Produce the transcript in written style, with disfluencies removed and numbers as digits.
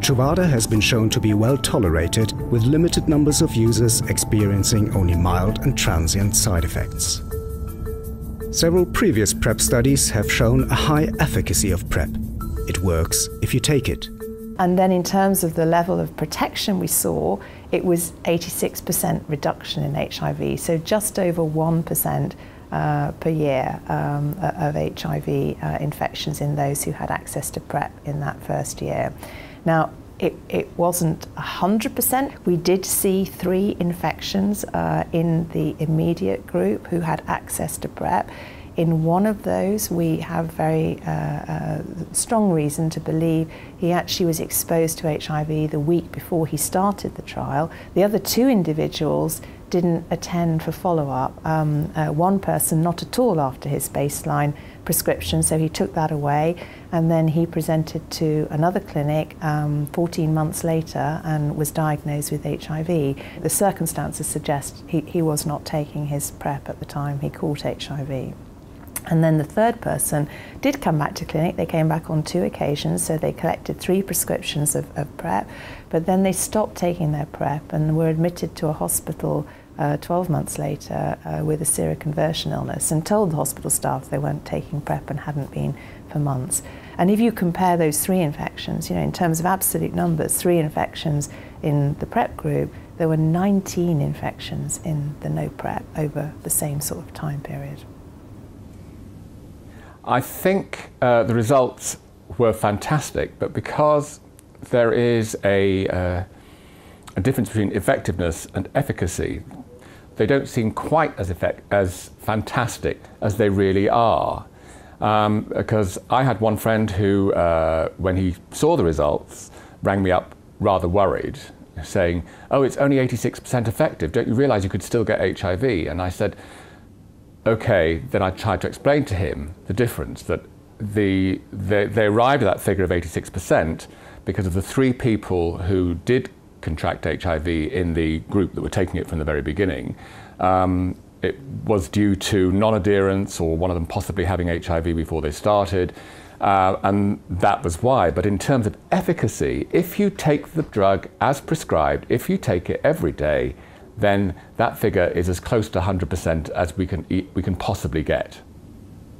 Truvada has been shown to be well tolerated, with limited numbers of users experiencing only mild and transient side effects. Several previous PrEP studies have shown a high efficacy of PrEP. It works if you take it. And then in terms of the level of protection we saw, it was 86% reduction in HIV, so just over 1% per year of HIV infections in those who had access to PrEP in that first year. Now, it wasn't 100%. We did see 3 infections in the immediate group who had access to PrEP. In one of those, we have very strong reason to believe he actually was exposed to HIV the week before he started the trial. The other 2 individuals didn't attend for follow-up. One person not at all after his baseline prescription, so he took that away, and then he presented to another clinic 14 months later and was diagnosed with HIV. The circumstances suggest he was not taking his PrEP at the time he caught HIV. And then the third person did come back to clinic. They came back on 2 occasions, so they collected 3 prescriptions of PrEP, but then they stopped taking their PrEP and were admitted to a hospital 12 months later with a seroconversion illness, and told the hospital staff they weren't taking PrEP and hadn't been for months. And if you compare those 3 infections, in terms of absolute numbers, 3 infections in the PrEP group, there were 19 infections in the no PrEP over the same sort of time period. I think the results were fantastic, but because there is a difference between effectiveness and efficacy, they don't seem quite as fantastic as they really are. Because I had one friend who, when he saw the results, rang me up rather worried, saying, "Oh, it's only 86% effective. Don't you realise you could still get HIV?" And I said, okay, then I tried to explain to him the difference, that they arrived at that figure of 86% because of the 3 people who did contract HIV in the group that were taking it from the very beginning. It was due to non-adherence, or one of them possibly having HIV before they started, and that was why. But in terms of efficacy, if you take the drug as prescribed, if you take it every day, then that figure is as close to 100% as we can possibly get.